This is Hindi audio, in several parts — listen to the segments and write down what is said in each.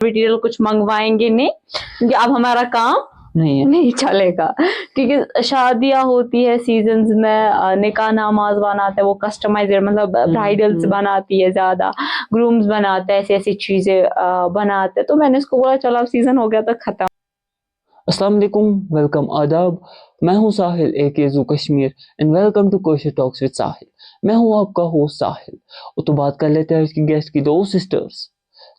मटेरियल कुछ मंगवाएंगे नहीं, क्योंकि अब हमारा काम नहीं चलेगा। क्योंकि शादियां होती है सीजन्स में, निकाह नमाज बनाते हैं वो कस्टमाइज्ड, मतलब ब्राइडल्स बनाती है ज्यादा, ग्रूम्स बनाते हैं, ऐसी ऐसी चीजें बनाते हैं। तो मैंने इसको बोला चलो अब सीजन हो गया तो खत्म। अस्सलाम वालेकुम, वेलकम, आदाब। मैं हूं साहिल AK ज़ू Kashmir and welcome to Koshur talks with Sahil. मैं हूं आपका होस्ट साहिल। और तो बात कर लेते हैं इसकी गेस्ट की, दो सिस्टर्स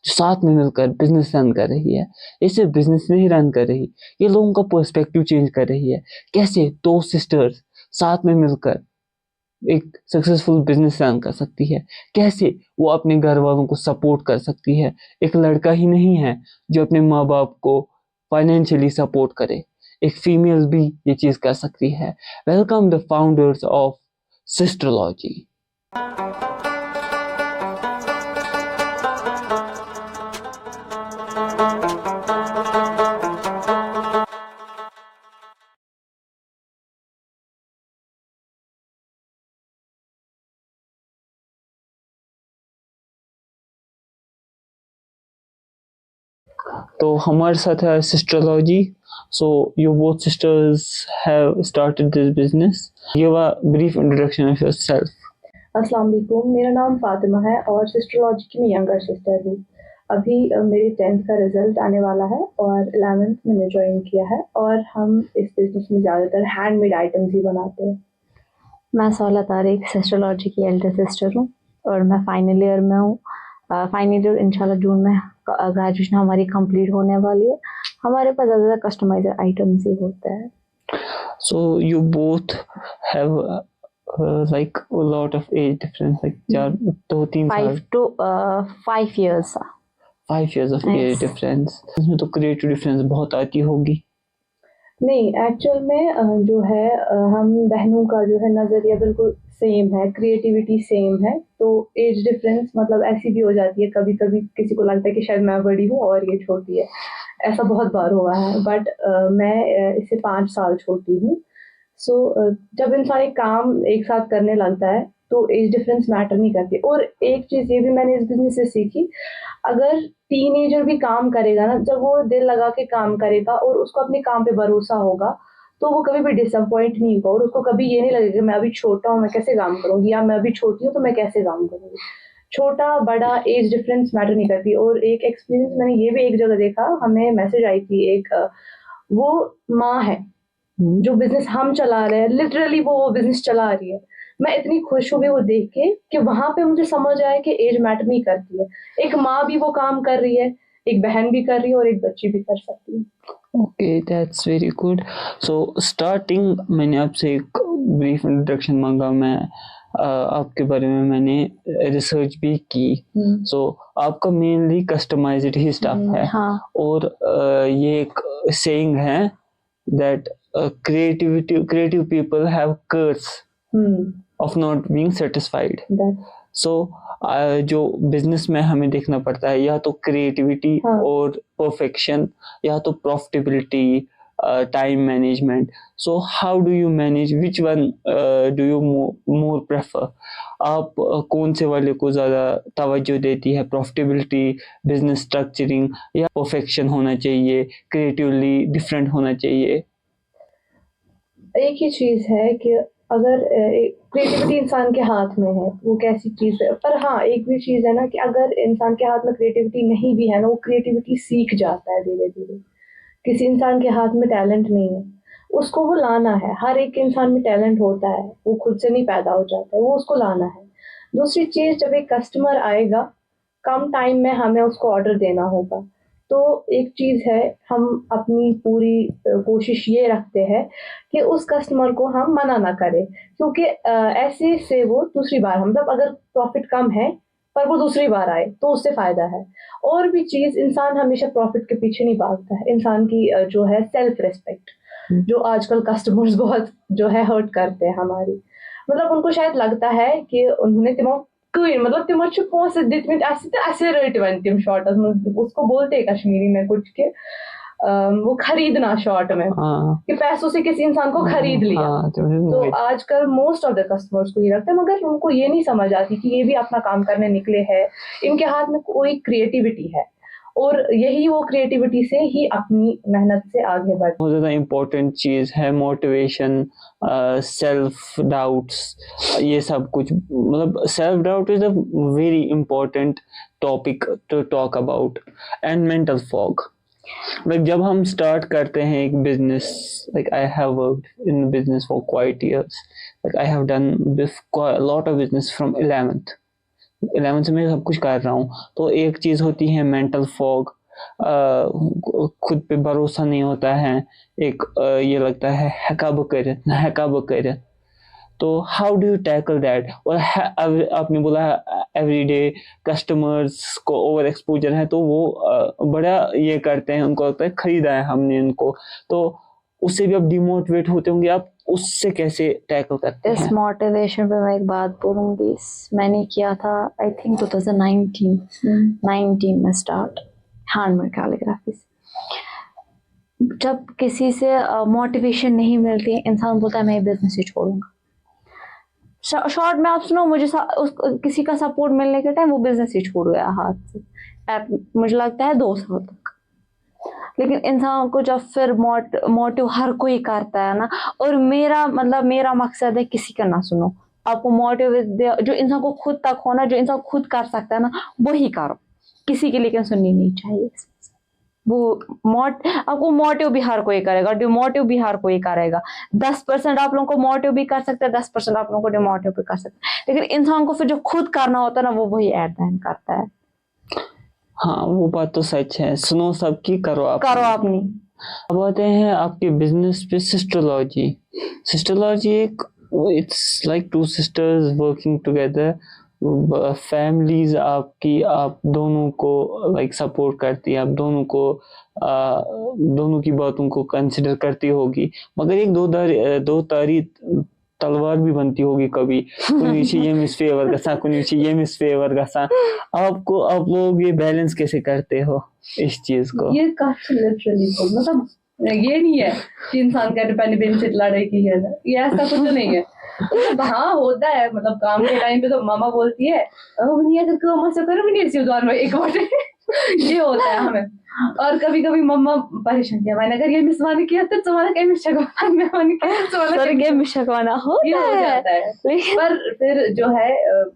जो साथ में मिलकर बिजनेस रन कर रही है। ये सिर्फ बिजनेस नहीं रन कर रही, ये लोगों का पर्सपेक्टिव चेंज कर रही है। कैसे दो सिस्टर्स साथ में मिलकर एक सक्सेसफुल बिजनेस रन कर सकती है, कैसे वो अपने घर वालों को सपोर्ट कर सकती है। एक लड़का ही नहीं है जो अपने माँ बाप को फाइनेंशियली सपोर्ट करे, एक फीमेल भी ये चीज कर सकती है। Welcome the founders of Sisterlogy. तो हमारे साथ है सिस्टरलॉजी। So you both sisters have started this business. Give a brief introduction of yourself. अस्सलाम वालेकुम, मेरा नाम फातिमा है और सिस्टरलॉजी की मैं यंगर सिस्टर हूँ। अभी मेरे 10th का रिजल्ट आने वाला है और 11th मैंने ज्वाइन किया है और हम इस बिजनेस में ज़्यादातर हैंडमेड आइटम्स ही बनाते हैं। मैं सौला तारिक सिस्टरलॉजी की एल्डर सिस्टर हूँ और मैं फाइनल ईयर में हूँ। फाइनल ईयर इंशाल्लाह जून में ग्रेजुएशन हमारी कंप्लीट होने वाली है। हमारे पास ज़्यादातर कस्टमाइज्ड आइटम्स ही होता है। So you both have like a lot of age difference, like 2-3 साल, 5 years 5 years of age difference। इसमें तो क्रिएटिव डिफरेंस बहुत आती होगी। नहीं, एक्चुअल में जो है हम बहनों का जो है नज़रिया बिल्कुल सेम है, क्रिएटिविटी सेम है, तो एज डिफरेंस मतलब ऐसी भी हो जाती है, कभी कभी किसी को लगता है कि शायद मैं बड़ी हूँ और ये छोटी है, ऐसा बहुत बार हुआ है। बट मैं इससे 5 साल छोटी हूँ। सो जब इंसान एक काम एक साथ करने लगता है तो एज डिफरेंस मैटर नहीं करती। और एक चीज़ ये भी मैंने इस बिजनेस से सीखी, अगर टीनेजर भी काम करेगा ना, जब वो दिल लगा के काम करेगा और उसको अपने काम पे भरोसा होगा, तो वो कभी भी डिसअपॉइंट नहीं होगा और उसको कभी ये नहीं लगेगा कि मैं अभी छोटा हूँ मैं कैसे काम करूँगी, या मैं अभी छोटी हूँ तो मैं कैसे काम करूँगी। छोटा बड़ा एज डिफरेंस मैटर नहीं करती। और एक एक्सपीरियंस मैंने ये भी एक जगह देखा, हमें मैसेज आई थी एक, वो माँ है जो बिजनेस हम चला रहे हैं, लिटरली वो बिजनेस चला रही है। मैं इतनी खुश हुई वो देख के कि वहां पे मुझे समझ आया कि एज मैटर नहीं करती है। एक माँ भी वो काम कर रही है, एक बहन भी कर रही है और एक बच्ची भी कर सकती है। Okay, that's very good. So starting मैंने आपसे एक ब्रीफ इंट्रोडक्शन मांगा। मैं आपके बारे में मैंने रिसर्च भी की। सो आपका मेनली कस्टमाइज्ड ही स्टफ है। हाँ। और ये एक सेइंग है that creative people have curse of not being satisfied. So जो बिजनेस में हमें देखना पड़ता है या तो क्रिएटिविटी और परफेक्शन, या तो profitability, time management. So how do you manage, which one do you more prefer? आप कौन से वाले को ज़्यादा तवज्जो देती है? प्रॉफिटेबिलिटी, बिजनेस स्ट्रक्चरिंग, या परफेक्शन होना चाहिए, क्रिएटिवली डिफरेंट होना चाहिए? एक ही चीज़ है कि अगर क्रिएटिविटी इंसान के हाथ में है, वो कैसी चीज़ है। पर हाँ, एक भी चीज़ है ना कि अगर इंसान के हाथ में क्रिएटिविटी नहीं भी है ना, वो क्रिएटिविटी सीख जाता है धीरे धीरे। किसी इंसान के हाथ में टैलेंट नहीं है, उसको वो लाना है। हर एक इंसान में टैलेंट होता है, वो खुद से नहीं पैदा हो जाता है, वो उसको लाना है। दूसरी चीज़, जब एक कस्टमर आएगा, कम टाइम में हमें उसको ऑर्डर देना होगा। तो एक चीज़ है, हम अपनी पूरी कोशिश ये रखते हैं कि उस कस्टमर को हम मना ना करें, क्योंकि ऐसे से वो दूसरी बार, मतलब अगर प्रॉफिट कम है पर वो दूसरी बार आए तो उससे फ़ायदा है। और भी चीज़, इंसान हमेशा प्रॉफिट के पीछे नहीं भागता है। इंसान की जो है सेल्फ रिस्पेक्ट, जो आजकल कस्टमर्स बहुत जो है हर्ट करते हैं हमारी। मतलब उनको शायद लगता है कि उन्होंने मतलब तिमो पोंसे दितमित ऐसे रेट वन तिम शॉर्ट, उसको बोलते हैं कश्मीरी में कुछ के वो खरीदना शॉर्ट में, कि पैसों से किसी इंसान को खरीद लिया। तो आजकल मोस्ट ऑफ द कस्टमर्स को ये लगता है, मगर उनको ये नहीं समझ आती कि ये भी अपना काम करने निकले हैं, इनके हाथ में कोई क्रिएटिविटी है और यही वो क्रिएटिविटी से ही अपनी मेहनत से आगे बढ़। बहुत ज़्यादा इम्पोर्टेंट चीज़ है मोटिवेशन, सेल्फ डाउट्स, ये सब कुछ। मतलब self doubt is a very important topic to talk about, and mental fog. Like जब हम स्टार्ट करते हैं एक business, like I have worked in business for quite years, like I have done lot of business from 11th से मैं सब कुछ कर रहा हूँ। तो एक चीज़ होती है मेंटल फॉग, खुद पे भरोसा नहीं होता है, एक ये लगता है कब करे। तो how do you tackle that? और आपने बोला एवरीडे कस्टमर्स को ओवर एक्सपोजर है, तो वो बड़ा ये करते हैं, उनको लगता है खरीदा है हमने इनको, तो उससे भी आप डिमोटिवेट होते होंगे। आप उससे कैसे टैकल करते हैं? इस मोटिवेशन पे मैं एक बात बोलूँगी, मैंने किया था आई थिंक 2019 में स्टार्ट हैंडमेड कैलीग्राफी से। जब किसी से मोटिवेशन नहीं मिलती, इंसान बोलता है मैं ये बिजनेस ही छोड़ूंगा। शॉर्ट में आप सुनो, मुझे किसी का सपोर्ट मिलने के टाइम वो बिजनेस ही छूट गया हाथ से, मुझे लगता है 2 साल तक। लेकिन इंसान को जब फिर मोटिव हर कोई करता है ना, और मेरा मकसद है किसी का ना सुनो, आपको मोटिव जो इंसान को खुद तक होना, जो इंसान खुद कर सकता है ना, वही करो, किसी की लेकिन सुननी नहीं चाहिए। वो आपको मोटिव भी हर कोई करेगा, डिमोटिव भी हर कोई करेगा। 10% आप लोगों को मोटिव भी कर सकते हैं, 10% आप लोगों को डिमोटिव भी कर सकते हैं, लेकिन इंसान को फिर जो खुद करना होता है ना, वो वही एट द एंड करता है। हाँ, वो बात तो सच है, सुनो सबकी, करो अपनी। अब आते हैं आपके बिजनेस पे सिस्टरलॉजी एक, it's like 2 sisters working together. Families आपकी, आप दोनों को लाइक सपोर्ट करती है, आप दोनों को दोनों की बातों को कंसिडर करती होगी, मगर एक दो तारी तलवार भी बनती होगी कभी, कुछ ये मिसफेवर का। आप लोग ये बैलेंस कैसे करते हो इस चीज को? ये काफी लिटरली मतलब ये नहीं है कि इंसान का डिपेंडेंसी लड़ाई की है ना, ये ऐसा कुछ नहीं है। मतलब हाँ होता है, मतलब काम के टाइम पे तो मामा बोलती है एक बार ये होता है हमें, और कभी कभी मम्मा परेशान किया मैंने, अगर ये मिसवाने किया तो तुम्हारा कहीं मिशकवाना हो जाता है। पर फिर जो है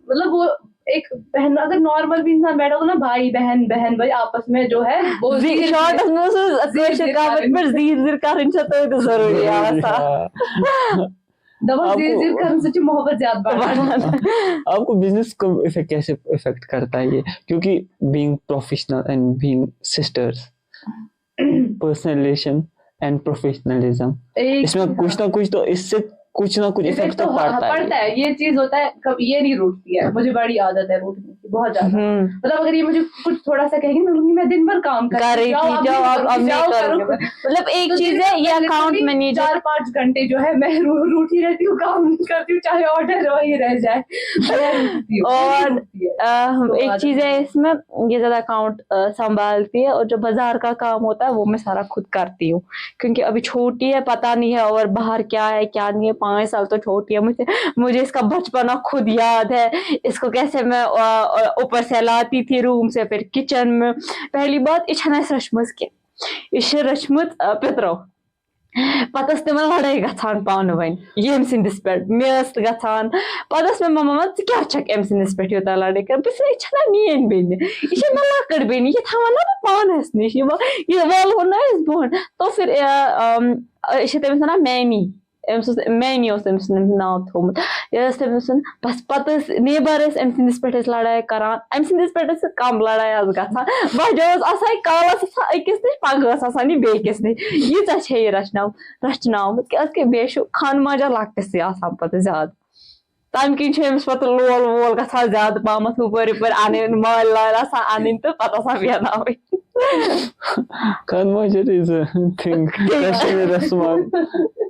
मतलब वो एक बहन, अगर नॉर्मल भी इंसान बैठा हो ना, भाई बहन भाई आपस में जो है वो मोहब्बत ज्यादा। आपको बिजनेस को कैसे इफेक्ट करता है ये? क्योंकि being professional and being sisters, personal relation and professionalism, इसमें कुछ ना कुछ तो इससे कुछ ना कुछ इफेक्ट तो पड़ता है। ये चीज होता है, कब ये नहीं रूठती है, मुझे बड़ी आदत है रूठने की, बहुत ज्यादा। मतलब अगर ये मुझे कुछ थोड़ा सा कहेगी, मैं दिन भर काम कर रही थी, मतलब एक चीज है ये अकाउंट मैनेजर 4-5 घंटे जो है मैं रूठी रहती हूँ, काम नहीं करती हूँ, चाहे ऑर्डर वही रह जाए। और एक चीज है इसमें, ये ज्यादा अकाउंट संभालती है, और जो बाजार का काम होता है वो मैं सारा खुद करती हूँ, क्योंकि अभी छोटी है, पता नहीं है और बाहर क्या है क्या नहीं है। 5 साल तो छोटी है मुझे इसका बचपना खुद याद है, इसको कैसे मैं ऊपर से लाती थी रूम से, फिर किचन में। पहली बात इस रचमुत पितरो पता तिमन लड़ाई गसान पान वन यम सिंदिस पे गसान पता मम्मा क्या छक अम सिंदिस पे यूत लड़ाई कर बस मीन बेन यह लकड़ बेन यह था ना पानस नश यह वल ना बोन। तो फिर तमिस वन मैमी, मैनी तमिस नाव थोमुत, बस पत नेबर अम सिंदिस पे लड़ाई करान, अम सिंदिस पे कम लड़ाई गसान वजह कालस अकिस नश पगह बेकिस नश यीचा रचनाव बे खान माजा लकटिस पे ज्यादा तम किन पे लोल वोल गसान ज्यादा पहम हुपर अन माल लाल अन तो पता Ben Khan Maaza is a thing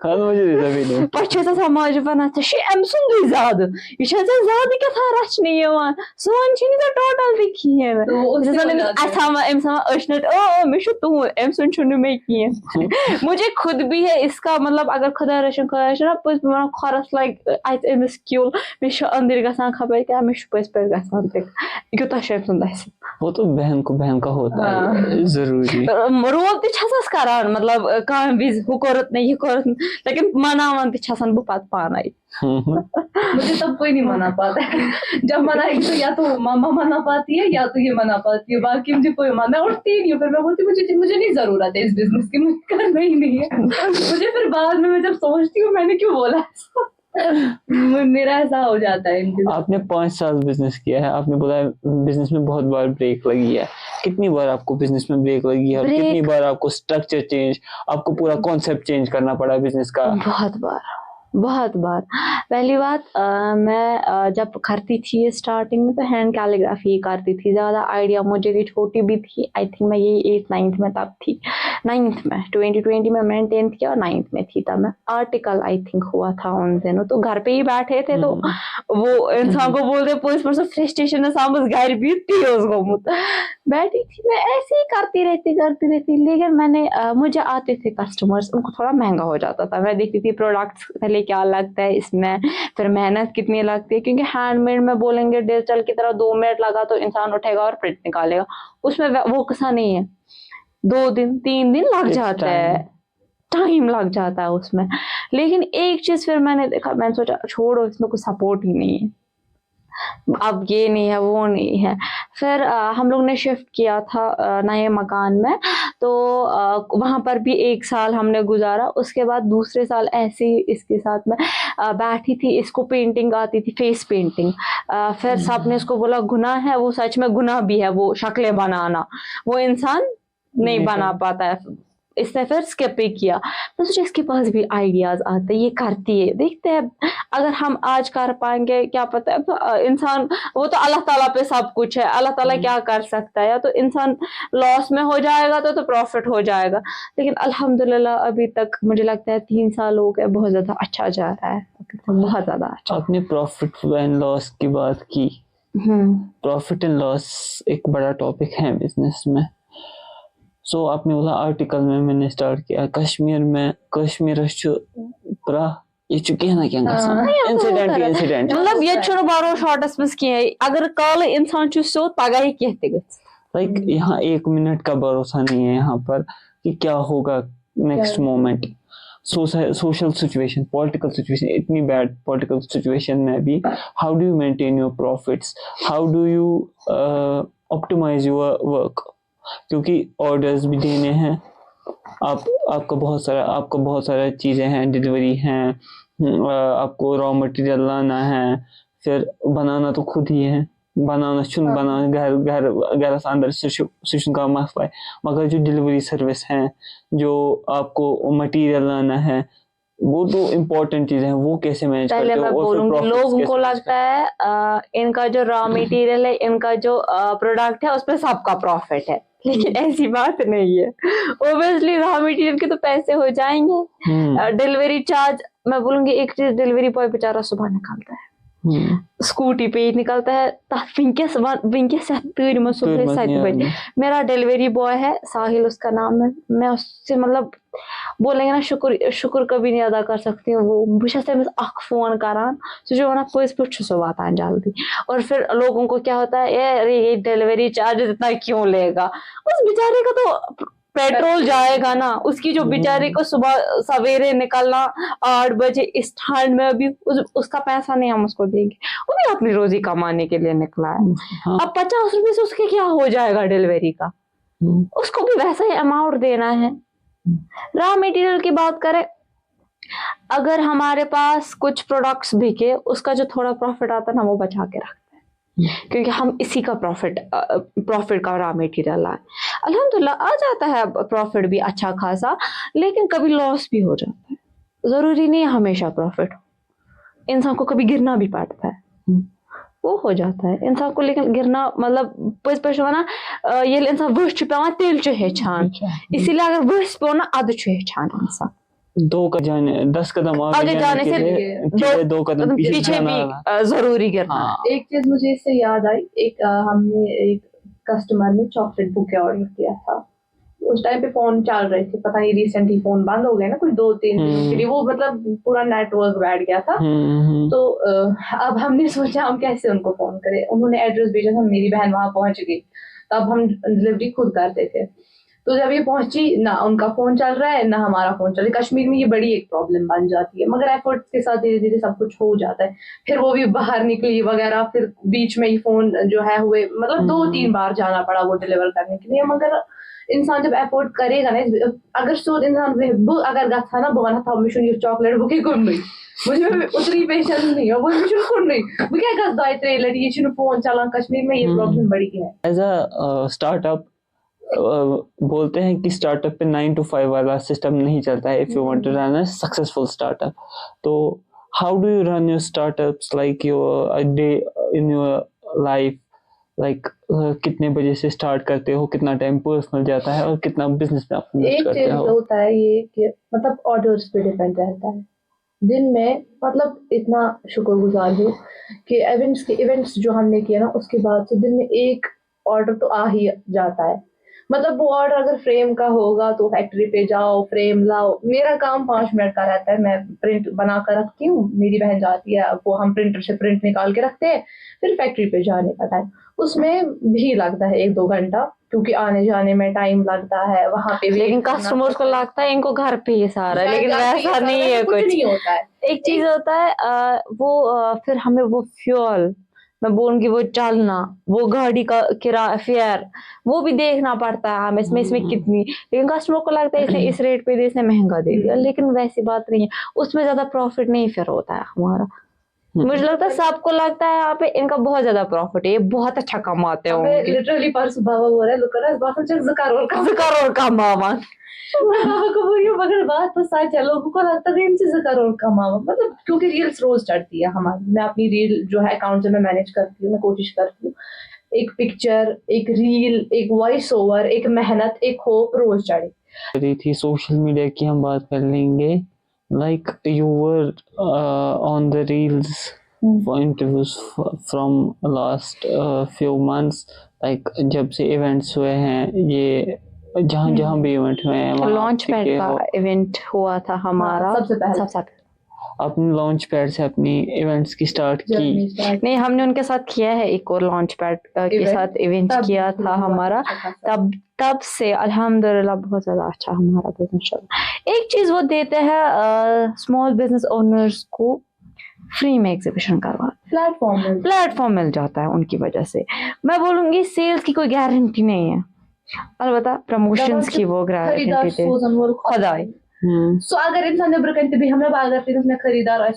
Khan मुझे ज़मीन पछ छस आसान माजि वनान षे छे अमि सुंदुई ज़्यादा यह छे ज़्यादा क्या था रचने यवान सोन छिन तो टोटल भी कियन तो उससे हो जाता है। अमस अशनट ओ मे छु तुम अम सुन छुनु मे कियन मुझे खुद भी है इसका मतलब अगर खुदा रचन ना पस वन खरस लाइक अत अमिस क्यूल मे छु अंदर गसान खबर क्या मे छु पस पर गसान तक युता शे सुंद वो तो बहन को बहन का होता है जरूरी रोब ते छसस करान मतलब काम विज हु करत नहीं ये करत लेकिन मनावन ते छसन बु पत पाना मुझे तब कोई नहीं मना पाता है। जब मनाएगी तो या तो मामा मना पाती है या तो ये मना पाती है, बाकी मुझे कोई मना उठती ही नहीं है। फिर मैं बोलती मुझे नहीं जरूरत है इस बिजनेस की, मुझे करना ही नहीं है। मुझे फिर बाद में मैं जब सोचती हूँ मैंने क्यों बोला मेरा ऐसा हो जाता है इनके साथ। आपने 5 साल बिजनेस किया है, आपने बोला बिजनेस में बहुत बार ब्रेक लगी है। कितनी बार आपको बिजनेस में ब्रेक लगी है और कितनी बार आपको स्ट्रक्चर चेंज, आपको पूरा कॉन्सेप्ट चेंज करना पड़ा बिजनेस का? बहुत बार। पहली बात मैं जब करती थी स्टार्टिंग में तो हैंड कैलीग्राफी करती थी, ज़्यादा आइडिया मुझे भी छोटी भी थी। आई थिंक मैं यही 8th-9th में तब थी, 9th में 2020 में मैंने 10th किया और 9th में थी तब मैं। आर्टिकल आई थिंक हुआ था उन दिनों, तो घर पे ही बैठे थे तो वो इंसान को बोलते पोस्ट पर फ्रस्ट्रेशन सामस घर भी बैठी थी मैं ऐसे ही करती रहती लेकिन मैंने मुझे आते थे कस्टमर्स, उनको थोड़ा महंगा हो जाता था। मैं देखती थी प्रोडक्ट्स पहले क्या लगता है इसमें, फिर मेहनत कितनी लगती है, क्योंकि हैंडमेड में बोलेंगे डिजिटल की तरह 2 मिनट लगा तो इंसान उठेगा और प्रिंट निकालेगा, उसमें वो कैसा नहीं है, 2 दिन 3 दिन लग जाता है, टाइम लग जाता है उसमें। लेकिन एक चीज फिर मैंने देखा, मैंने सोचा छोड़ो इसमें कोई सपोर्ट ही नहीं है, अब ये नहीं है वो नहीं है। फिर हम लोग ने शिफ्ट किया था नए मकान में, तो वहाँ पर भी 1 साल हमने गुजारा। उसके बाद दूसरे साल ऐसे ही इसके साथ में बैठी थी, इसको पेंटिंग आती थी, फेस पेंटिंग। फिर सबने इसको बोला गुनाह है, वो सच में गुनाह भी है, वो शक्लें बनाना वो इंसान नहीं बना पाता है। इसने फिर स्किप ही किया। तो सोचा इसके पास भी आइडियाज आते, ये करती है, देखते हैं अगर हम आज कर पाएंगे क्या पता है। तो इंसान वो तो अल्लाह ताला पे सब कुछ है, अल्लाह ताला क्या कर सकता है। या तो इंसान लॉस में हो जाएगा तो प्रॉफिट हो जाएगा। लेकिन अल्हम्दुलिल्लाह अभी तक मुझे लगता है 3 साल हो गए, बहुत ज्यादा अच्छा जा रहा है, बहुत ज्यादा अच्छा। आपने प्रॉफिट एंड लॉस की बात की। प्रॉफिट एंड लॉस एक बड़ा टॉपिक है बिजनेस में। सो आपने बोला आर्टिकल में मैंने स्टार्ट किया, कश्मीर पूरा ये चुके हैं ना क्या इंसिडेंट मतलब ये छोड़ बारो शॉर्टस में किए, अगर कल इंसान चुसो पगा ही कहते गए लाइक यहाँ 1 मिनट का भरोसा नहीं है यहाँ पर कि क्या होगा next moment. Social situation, political situation, इतनी बैड पॉलिटिकल सिचुएशन में भी how do you maintain your profits, how do you optimise your work, क्योंकि ऑर्डर्स भी देने हैं, आपको बहुत सारा चीज़ें हैं, डिलीवरी हैं, आपको रॉ मटेरियल लाना है, फिर बनाना तो खुद ही है, बनाना घर अंदर सिचुएशन का मसला है, मगर जो डिलीवरी सर्विस है, जो आपको मटेरियल लाना है, वो तो इम्पोर्टेंट चीजें हैं, वो कैसे मैनेज करते हो? पहले मैं बोलूंगी, लोगों को लगता है इनका जो रॉ मटेरियल है, इनका जो प्रोडक्ट है, उसमें सबका प्रॉफिट है, लेकिन ऐसी बात नहीं है। ओबियसली रॉ मटेरियल के तो पैसे हो जाएंगे, डिलीवरी चार्ज मैं बोलूंगी, एक चीज डिलीवरी बॉय बेचारा सुबह निकालता है, स्कूटी पे ही निकलता है, सुबह 7 बजे। मेरा डिलीवरी बॉय है साहिल, उसका नाम है, मैं उससे मतलब बोलेंगे ना शुक्र कभी नहीं अदा कर सकती हूँ। वो बुशा से फोन करान जो वना वात जल्दी, और फिर लोगों को क्या होता है, ये डिलीवरी चार्ज इतना क्यों लेगा, उस बेचारे का तो पेट्रोल जाएगा ना, उसकी जो बेचारे को सुबह सवेरे निकलना 8 बजे इस ठंड में, अभी उसका पैसा नहीं हम उसको देंगे, वो भी अपनी रोजी कमाने के लिए निकला है। अब 50 रुपए से उसके क्या हो जाएगा डिलीवरी का, उसको भी वैसा ही अमाउंट देना है। रॉ मटेरियल की बात करें, अगर हमारे पास कुछ प्रोडक्ट्स बिके, उसका जो थोड़ा प्रॉफिट आता है ना, वो बचा के रखते हैं, क्योंकि हम इसी का प्रॉफिट का रॉ मटेरियल लाए। अल्हम्दुलिल्लाह आ जाता है प्रॉफिट भी अच्छा खासा, लेकिन कभी लॉस भी हो जाता है, जरूरी नहीं हमेशा प्रॉफिट हो, इंसान को कभी गिरना भी पड़ता है, वो हो जाता है इंसान को। लेकिन गिरना मतलब ना ये इंसान वह पे तेल हेचान, इसीलिए अगर वह पे ना अद हेचान इंसान। 10 कदम आगे आगे जाने के से लिए पीछे 2 कदम पीछे पीछे जाना भी है। जरूरी करना है। हाँ एक चीज मुझे इससे याद आई, हमने एक कस्टमर ने चॉकलेट बुके ऑर्डर किया था। उस टाइम पे फोन चल रहे थे, पता नहीं रिसेंटली फोन बंद हो गए ना, कुछ 2-3 दिनों के लिए, वो मतलब पूरा नेटवर्क बैठ गया था। तो अब हमने सोचा हम कैसे उनको फोन करें। उन्होंने एड्रेस भेजा था, मेरी बहन वहां पहुंच गई, तब हम डिलीवरी खुद करते थे। तो जब ये पहुंची ना उनका फोन चल रहा है ना हमारा फोन चल रहा है। कश्मीर में ये बड़ी एक प्रॉब्लम बन जाती है, मगर एफर्ट्स के साथ धीरे धीरे सब कुछ हो जाता है। फिर वो भी बाहर निकली वगैरह, फिर बीच में ही फोन जो है हुए, मतलब 2-3 बार जाना पड़ा वो डिलीवर करने के लिए। मगर इंसान जब एफोर्ड करेगा ना, अगर सोच इंसान अगर गथा ना बना था मिशन ये चॉकलेट बुके कुन मुझे उतनी पेशेंस नहीं है, वो मिशन कुन वो क्या गस दाई 3 लड़ी ये चुन फोन चला। कश्मीर में ये प्रॉब्लम बड़ी है। एज अ स्टार्टअप बोलते हैं कि स्टार्टअप पे 9 to 5 वाला सिस्टम नहीं चलता है if you want to run a successful startup. तो how do you run your startups, like your day in your life, like कितने बजे से स्टार्ट करते हो, कितना टाइम पर्सनल जाता है और कितना बिजनेस में आप इन्वेस्ट एक करते चीज हो? होता है ये कि मतलब ऑर्डर्स पे डिपेंड रहता है। दिन में मतलब इतना शुक्रगुजार हूँ कि इवेंट्स जो हमने किया ना, उसके बाद से दिन में एक ऑर्डर तो आ ही जाता है। मतलब वो ऑर्डर अगर फ्रेम का होगा तो फैक्ट्री पे जाओ, फ्रेम लाओ। मेरा काम 5 मिनट का रहता है, मैं प्रिंट बना कर रखती हूँ, मेरी बहन जाती है, वो हम प्रिंटर से प्रिंट निकाल के रखते हैं। फिर फैक्ट्री पे जाने का टाइम, उसमें भी लगता है 1-2 घंटा, क्योंकि आने जाने में टाइम लगता है, वहां पे लेकिन wait करना कस्टमर्स को पड़ता है। लगता है इनको घर पे ही सारा है, लेकिन घर पे ये वैसा सारा नहीं है, है कुछ कुछ। नहीं होता है। एक चीज होता है फिर हमें वो फ्यूल, मैं बोलूंगी वो चलना, वो गाड़ी का किराया फेयर, वो भी देखना पड़ता है हमें, इसमें कितनी। लेकिन कस्टमर को लगता है इसने इस रेट पे दे, इसने महंगा दे दिया, लेकिन वैसी बात नहीं है, उसमें ज्यादा प्रॉफिट नहीं फिर होता है हमारा। मुझे लगता है सबको लगता है यहाँ पे इनका बहुत ज्यादा प्रॉफिट है, ये बहुत अच्छा कमाते हमें होंगे। लिटरली परसों बाबा बोल रहा है, लुक रहा बात चेक करोड़ का करोड़ कमावा। बाबा को बोलिए, मगर बात तो सच है। लोगों को लगता है इनसे करोड़ कमावा, मतलब क्योंकि रील्स रोज चढ़ती है हमारी। मैं अपनी रील जो है अकाउंट से मैं मैनेज करती हूँ, मैं कोशिश करती हूँ एक पिक्चर, एक रील, एक वॉइस ओवर, एक मेहनत, एक होप रोज चढ़े। रही थी सोशल मीडिया की हम बात कर लेंगे, like you were on the reels for interviews from last few months, like जब से इवेंट्स हुए हैं, ये जहाँ भी इवेंट हुए हैं वहाँ लॉन्च आप पैड टिके का हो। इवेंट हुआ था हमारा सबसे पहले अपने लॉन्च पैड से अपनी इवेंट्स की स्टार्ट की। Journey start. नहीं, हमने उनके साथ किया है एक और लॉन्च पैड के Event? साथ इवेंट तब किया भी था हुआ हमारा। अच्छा खासा। तब से अल्हम्दुलिल्लाह बहुत ज्यादा अच्छा हमारा बिजनेस चल रहा है। एक चीज वो देते हैं स्मॉल बिजनेस ओनर्स को, फ्री में एग्जीबिशन करवा, प्लेटफॉर्म मिल जाता है उनकी वजह से। मैं बोलूंगी सेल्स की कोई गारंटी नहीं है, अलबत्ता प्रमोशंस की वो गारंटी थे खुदाई। सो अगर इंसान नबर कन भी हमने बाजार फिर में खरीदार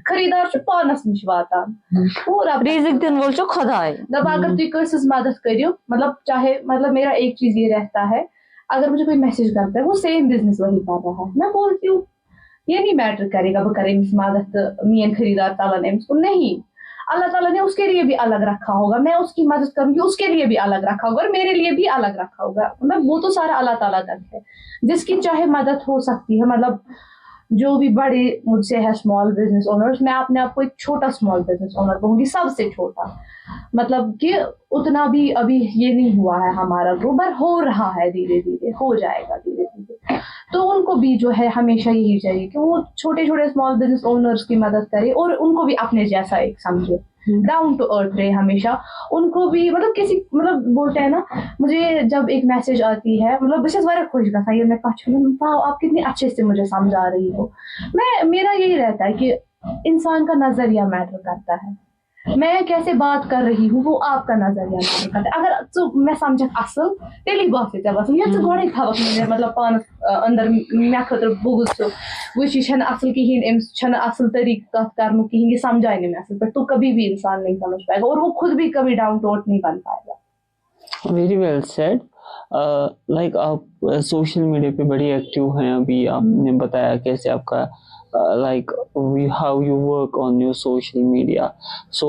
खरीदार पानस निश वातान पूरा रिजिक दिन बोल चो खुदाई। दब अगर तुम कस मदद करियो, मतलब चाहे, मतलब मेरा एक चीज ये रहता है, अगर मुझे कोई मैसेज करता है वो सेम बिजनेस वही कर रहा है, मैं बोलती हूँ ये नहीं मैटर करेगा वो करे मदद मीन खरीदार ताला ने उसको नहीं, अल्लाह ताला ने उसके लिए भी अलग रखा होगा, मैं उसकी मदद करूंगी उसके लिए भी अलग रखा होगा और मेरे लिए भी अलग रखा होगा। मतलब वो तो सारा अल्लाह ताला तक है, जिसकी चाहे मदद हो सकती है। मतलब जो भी बड़े मुझसे है स्मॉल बिजनेस ओनर्स, मैं अपने आप को एक छोटा स्मॉल बिजनेस ओनर कहूंगी, सबसे छोटा। मतलब कि उतना भी अभी ये नहीं हुआ है हमारा ग्रो, पर हो रहा है, धीरे धीरे हो जाएगा धीरे धीरे। तो उनको भी जो है हमेशा यही चाहिए कि वो छोटे छोटे स्मॉल बिजनेस ओनर्स की मदद करे और उनको भी अपने जैसा एक समझे, डाउन टू अर्थ रहे हमेशा। उनको भी मतलब किसी, मतलब बोलते हैं ना, मुझे जब एक मैसेज आती है, मतलब बस वारा खुश गसा ये मैं आप कितनी अच्छे से मुझे समझा रही हो। मेरा यही रहता है कि इंसान का नजरिया मैटर करता है, मैं कैसे बात कर रही हूँ वो आपका नजरिया मैटर करता है। अगर तो मैं समझ असल तेली बात से असल ये गोड़े था मतलब पान अंदर मे खतर बुगुस वो असल कहें असल तरीका करने कहें, ये समझाए नहीं असल पे, तो कभी भी इंसान नहीं समझ पाएगा और वो खुद भी कभी डाउन टू अर्थ नहीं बन पाएगा। Very well said. लाइक आप सोशल मीडिया पे बड़ी एक्टिव हैं, अभी आपने बताया कैसे आपका like how you work on your social media. So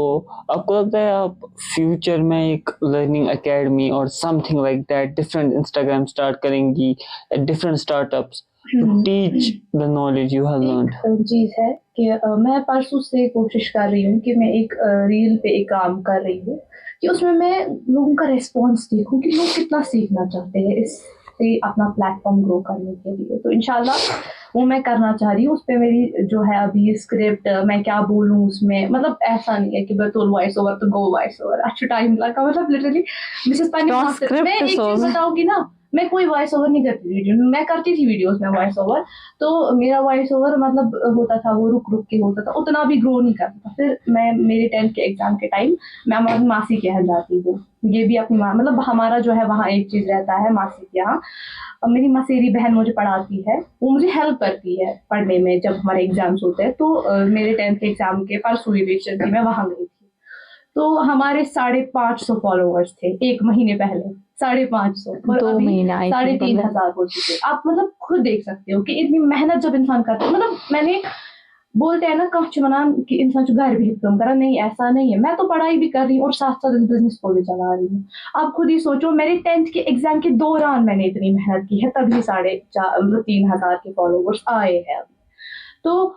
आपको लगता है आप फ्यूचर में एक लर्निंग एकेडमी और something like that different Instagram start करेंगी, different startups to teach the knowledge you have learned? एक चीज है कि मैं परसों से कोशिश कर रही हूँ कि मैं एक रील पे एक काम कर रही हूँ कि उसमें मैं लोगों का रिस्पॉन्स देखूँ कि लोग कितना सीखना चाहते हैं इससे अपना प्लेटफॉर्म ग्रो करने के लिए। तो इंशाल्लाह वो मैं करना चाह रही हूँ। उस पर मेरी जो है अभी स्क्रिप्ट मैं क्या बोलूँ उसमें, मतलब ऐसा नहीं है कि बिल्कुल वॉइस ओवर तो गो वॉइस ओवर अच्छा टाइम लगा, मतलब लिटरली मिसेस पानी मैं एक चीज बताऊंगी ना, मैं कोई वॉइस ओवर नहीं करती वीडियो, मैं करती थी वीडियोस में वॉइस ओवर, तो मेरा वॉइस ओवर मतलब होता था वो रुक रुक के होता था, उतना भी ग्रो नहीं करता था। फिर मैं मेरे 10th के एग्जाम के टाइम मैं हमारी मासी के यहाँ जाती हूँ, ये भी अपनी माँ, मतलब हमारा जो है वहाँ एक चीज रहता है मासी के यहाँ। मेरी मसेरी बहन मुझे पढ़ाती है, वो मुझे हेल्प करती है पढ़ने में जब हमारे एग्जाम्स होते हैं। तो मेरे 10th के एग्जाम के परसों रिविजन थी, मैं वहां गई थी, तो हमारे 550 फॉलोअर्स थे एक महीने पहले, 550 और 2 अभी महीने 3,500 हो चुके। आप मतलब खुद देख सकते हो कि इतनी मेहनत जब इंसान करता है, मतलब मैंने बोलते हैं ना कहाँ बना कि इंसान जो घर भी कम करा, नहीं ऐसा नहीं है, मैं तो पढ़ाई भी कर रही हूँ और साथ साथ इस बिजनेस को भी चला रही हूँ। आप खुद ही सोचो, मेरे 10th के एग्जाम के दौरान मैंने इतनी मेहनत की है, तभी 3,500 के फॉलोवर्स आए हैं। तो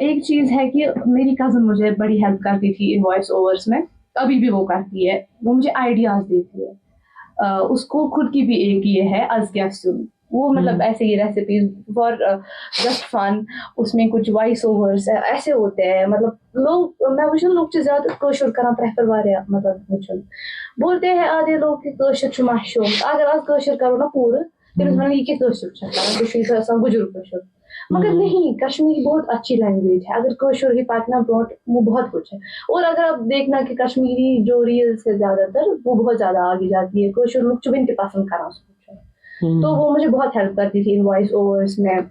एक चीज है कि मेरी कजन मुझे बड़ी हेल्प करती थी इन वॉइस ओवर्स में, अभी भी वो करती है, वो मुझे आइडियाज देती है। उसको खुद की भी एक ये है अज़किया सुन, वो मतलब ऐसे ही रेसिपीज फॉर जस्ट फन, उसमें कुछ वॉइस ओवर्स ऐसे होते हैं, मतलब लोग मैं वुचन लोग ज्यादा कोशिश करना प्रेफर वारिया, मतलब वुचन बोलते हैं आधे लोग कि कोशिश मशहूर, अगर आज कोशिश करो ना पूरा तमिस वन ये कोशिश गुजर कोशिश, मगर नहीं, कश्मीरी बहुत अच्छी लैंग्वेज है, अगर कोशिश ही पाकना ब्रॉड वो बहुत कुछ है। और अगर आप देखना कि कश्मीरी जो रील्स है ज्यादातर वो बहुत ज्यादा आगे जाती है, कोशिश लोग चुबिन के पसंद करा तो वो मुझे बहुत हेल्प करती थी इन वॉइस ओवर्स में।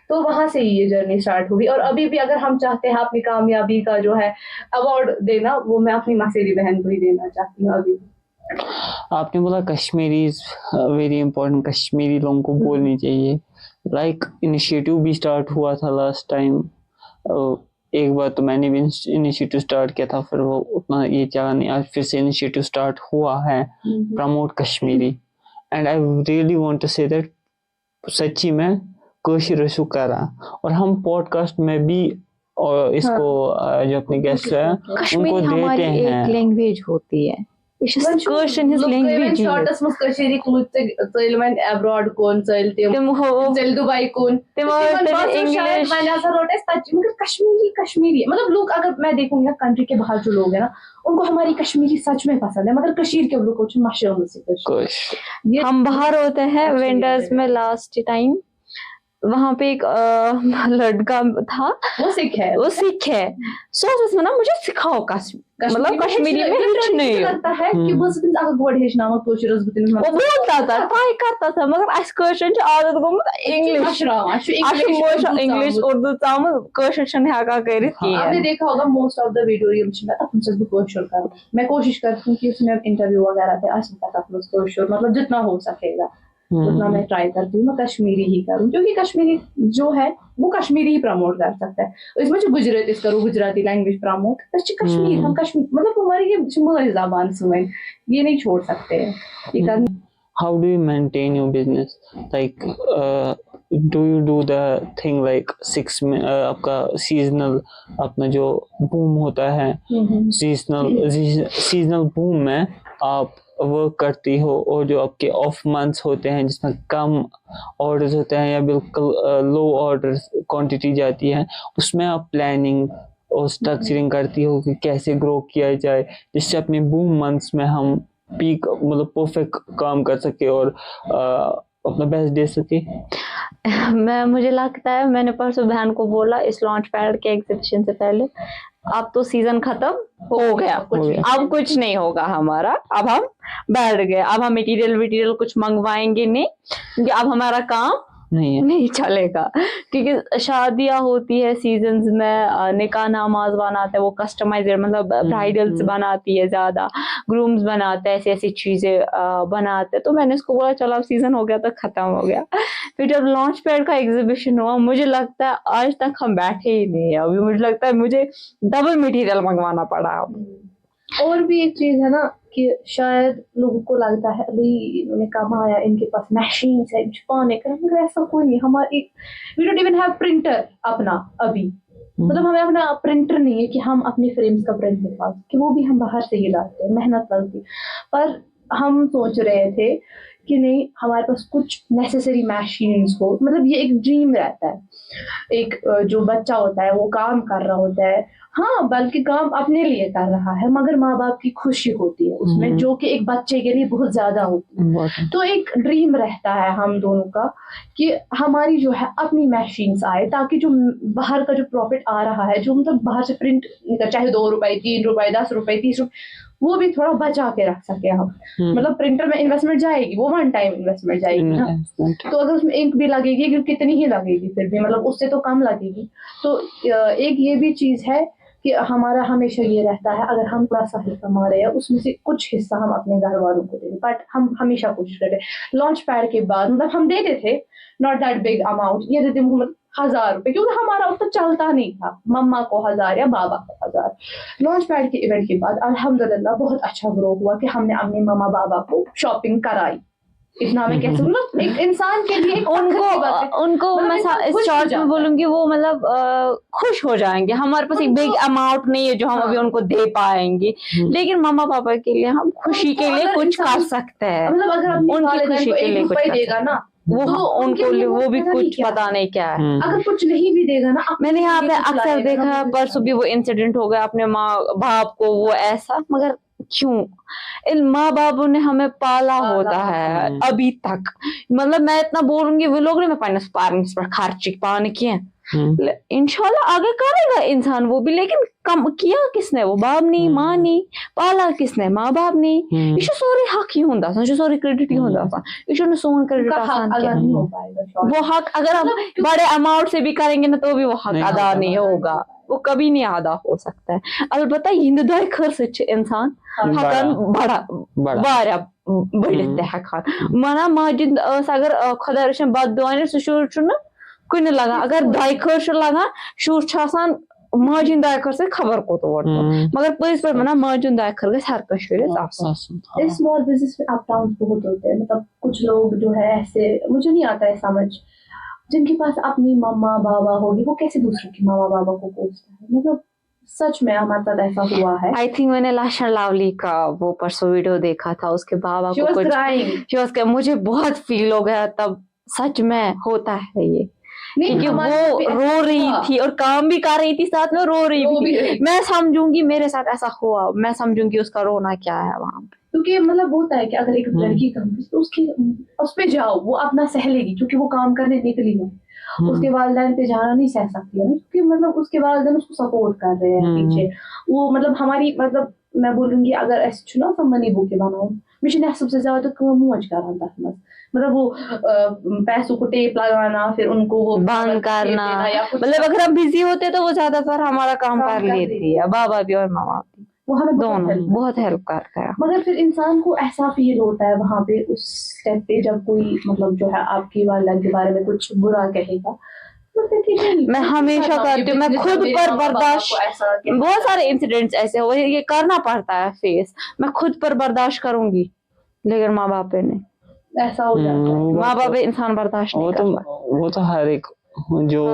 तो वहां से ही ये जर्नी स्टार्ट हुई, और अभी भी अगर हम चाहते हैं अपनी कामयाबी का जो है अवार्ड देना, वो मैं अपनी मसेरी बहन को ही देना चाहती हूँ अभी। आपने बोला Kashmiri is very important, Kashmiri लोगों को बोलनी चाहिए। लाइक इनिशिएटिव भी स्टार्ट हुआ था लास्ट टाइम, एक बार तो मैंने भी इनिशिएटिव स्टार्ट किया था, फिर वो उतना ये चला नहीं, आज फिर से इनिशिएटिव स्टार्ट हुआ है promote Kashmiri. And I really want to say that सच्ची में कोशिश करा, और हम पॉडकास्ट में भी और इसको जो अपने गेस्ट है उनको कश्मीरी हमारी देते हैं। एक लैंग्वेज होती है, Kashmir his language शॉर्टस मस कश्मीरी क्लूज चल वन अब्रॉड कोन चल तिम हो चल दुबई कोन तिम इंग्लिश मैंने ऐसा रोटे सच, मगर कश्मीरी मतलब लोग, अगर मैं देखूंगी ना कंट्री के बाहर जो लोग हैं ना, उनको हमारी कश्मीरी सच में पसंद है, मगर कश्मीर के लोग कुछ मशहूर से हम बाहर होते हैं विंटर्स में, लास्ट टाइम वहां पे एक लड़का था, वो सिख है, सोच उसमें ना मुझे सिखाओ कश्मीर, मतलब कश्मीरी में कुछ नहीं लगता है कि बस अगर गोड हेचनामा कोशिश वो बोलता था ट्राई करता था, मगर अस कोशिश आदत गोमुत इंग्लिश उर्दू ताम कोशिश हेका कर। आपने देखा होगा मोस्ट ऑफ द वीडियो में तब कोशिश कर, मैं कोशिश करती हूँ कि उसमें इंटरव्यू वगैरह थे मतलब जितना हो सकेगा उतना मैं ट्राई करती हूँ, मैं कश्मीरी ही करूँ, क्योंकि कश्मीरी जो है वो कश्मीरी ही प्रमोट कर सकता है। इसमें जो गुजराती करूँ, गुजराती लैंग्वेज प्रमोट कश्मीर, हम कश्मीर मतलब हमारी ये शिमोली ज़बान सुन, ये नहीं छोड़ सकते हैं। How do you maintain your business? Like do you do the thing like आपका seasonal अपना जो boom होता है, seasonal boom में आप वर्क करती हो, और जो आपके ऑफ मंथ्स होते हैं जिसमें कम ऑर्डर्स होते हैं या बिल्कुल लो ऑर्डर क्वांटिटी जाती है, उसमें आप प्लानिंग और स्ट्रक्चरिंग करती हो कि कैसे ग्रो किया जाए जिससे अपने बूम मंथ्स में हम पीक मतलब परफेक्ट काम कर सके और अपना बेस्ट दे सके। मुझे लगता है मैंने परसों बहन को बोला इस लॉन्च पैड के एग्जीबिशन से पहले, अब तो सीजन खत्म हो गया, अब कुछ नहीं होगा हमारा, अब हम बैठ गए, अब हम मटेरियल कुछ मंगवाएंगे नहीं, क्योंकि अब हमारा काम नहीं चलेगा, क्योंकि शादियां होती है सीजन्स में, निकाह नमाज बनाते हैं वो कस्टमाइज्ड, मतलब ब्राइडल्स बनाती है ज्यादा, ग्रूम्स बनाते हैं, ऐसी ऐसी चीजें बनाते हैं। तो मैंने इसको बोला चलो अब सीजन हो गया तो खत्म हो गया। फिर जब लॉन्च पैड का एग्जीबिशन हुआ, मुझे लगता है आज तक हम बैठे ही नहीं है, अभी मुझे लगता है मुझे डबल मटेरियल मंगवाना पड़ा। और भी एक चीज है ना कि शायद लोगों को लगता है अभी इन्होंने कमाया, इनके पास मशीन्स है छुपाने का, मगर ऐसा कोई नहीं। हमारी we don't even have printer अपना अभी, मतलब हमें अपना प्रिंटर नहीं है कि हम अपनी फ्रेम्स का प्रिंट निकाल, कि वो भी हम बाहर से ही लाते हैं, मेहनत लगती। पर हम सोच रहे थे कि नहीं, हमारे पास कुछ नेसेसरी मशीन्स हो, मतलब ये एक ड्रीम रहता है। एक जो बच्चा होता है वो काम कर रहा होता है, हाँ, बल्कि काम अपने लिए कर रहा है, मगर माँ बाप की खुशी होती है उसमें, जो कि एक बच्चे के लिए बहुत ज्यादा होती है। तो एक ड्रीम रहता है हम दोनों का कि हमारी जो है अपनी मशीन्स आए, ताकि जो बाहर का जो प्रॉफिट आ रहा है, जो मतलब बाहर से प्रिंट चाहे 2 रुपए 3 रुपए 10 रुपए 30 रुपए, वो भी थोड़ा बचा के रख सके हम। मतलब प्रिंटर में इन्वेस्टमेंट जाएगी, वो 1 टाइम इन्वेस्टमेंट जाएगी ना, तो अगर उसमें इंक भी लगेगी, क्योंकि कितनी ही लगेगी फिर भी, मतलब उससे तो कम लगेगी। तो एक ये भी चीज है कि हमारा हमेशा ये रहता है, अगर हम थोड़ा सा ही कमा रहे हैं उसमें से कुछ हिस्सा हम अपने घर वालों को दें। बट हम हमेशा कोशिश करते, लॉन्च पैड के बाद मतलब हम देते थे नॉट दैट बिग अमाउंट, ये देते मतलब 1000 रुपए, क्योंकि हमारा उतना चलता नहीं था, मम्मा को 1000 या बाबा को 1000। लॉन्च पैड के इवेंट के बाद अल्हम्दुलिल्लाह बहुत अच्छा ग्रो हुआ कि हमने अपने मम्मा बाबा को शॉपिंग कराई। इतना मैं कैसे, मतलब एक इंसान के लिए उनको मैं इस शॉर्ट में बोलूंगी, वो मतलब खुश हो जाएंगे। हमारे पास एक बिग अमाउंट नहीं है जो हम अभी उनको दे पाएंगे, लेकिन मम्मा पापा के लिए हम खुशी के लिए कुछ कर सकते हैं। मतलब अगर उनकी खुशी के लिए कुछ देगा ना, वो तो उनको वो भी कुछ पता नहीं क्या है। अगर कुछ नहीं भी देगा ना, मैंने यहाँ पे अक्सर देखा, परसों भी वो इंसिडेंट हो गया अपने माँ बाप को, वो ऐसा, मगर क्यों? इन माँ बापों ने हमें पाला होता है अभी तक। मतलब मैं इतना बोलूंगी, वो लोग ने मैं पेरेंट्स पर खर्च पाने किए, इंशाल्लाह आगे करेगा इंसान वो भी, लेकिन कम किया किसने? वो बाप नहीं, माँ नहीं, पाला किसने? माँ बाप नहीं। ये सोरे हक ही होता सा, जो सोरे क्रेडिट ही होता सा, ये सोन क्रेडिट आसान क्या वो हक अगर हम बड़े अमाउंट से भी करेंगे ना, तो भी वो हक अदा नहीं होगा, वो कभी नहीं अदा हो सकता है। अलबत्ता हिंद दोय खर्च इंसान हकन बड़ा बढ़ते हकान मना माजिद अगर खुदा रचन बद दुआन शुर कुन लगा, अगर दाय खर्च लगा शुर माजिन दाय खर्च से खबर को तो मगर पज पे मना माजिन दाय खर्च हर कश्मीर। स्मॉल बिजनेस में अप डाउन बहुत होते हैं, मतलब कुछ लोग जो है ऐसे, मुझे नहीं आता है समझ, जिनके पास अपनी मम्मा बाबा होगी वो कैसे दूसरों की मम्मा बाबा को कोसता है। मतलब सच में हमारे साथ ऐसा हुआ है। आई थिंक मैंने लाशन लावली का वो परसों वीडियो देखा था, उसके बाबा को कुछ मुझे बहुत फील हो गया तब। सच में होता है ये, क्योंकि वो रो रही थी और काम भी कर रही थी, साथ में रो रही थी। मैं समझूंगी मेरे साथ ऐसा हुआ, मैं समझूंगी उसका रोना क्या है वहां पे। क्योंकि मतलब होता है कि अगर एक लड़की काम तो उस पे जाओ, वो अपना सह लेगी, क्योंकि वो काम करने निकली है। उसके वालिदैन पे जाना नहीं सह सकती है, क्योंकि मतलब उसके वालिदैन उसको सपोर्ट कर रहे हैं पीछे। वो मतलब हमारी, मतलब मैं बोलूंगी अगर ऐसे चुना सम्मनी बुके बनाओ, मुझे सबसे ज्यादा तो मौज कराता है, मतलब वो पैसों को टेप लगाना, फिर उनको वो बंद करना, मतलब अगर हम बिजी होते तो वो ज्यादातर हमारा काम कर लेती है, बाबा भी और मामा भी, वो हमें दोनों बहुत हेल्प करता है। मगर फिर इंसान को ऐसा फील होता है वहां पे उस स्टेप पे, जब कोई मतलब जो है आपकी वालिदैन के बारे में कुछ बुरा कहेगा, मैं हमेशा करती हूँ, मैं खुद पर बर्दाश्त, बहुत सारे इंसिडेंट्स ऐसे हुए, ये करना पड़ता है फेस, मैं खुद पर बर्दाश्त करूंगी, लेकिन माँ बाप ने ऐसा हो जाता है, माँ बाप इंसान बर्दाश्त नहीं कर पाता। वो तो हर एक जो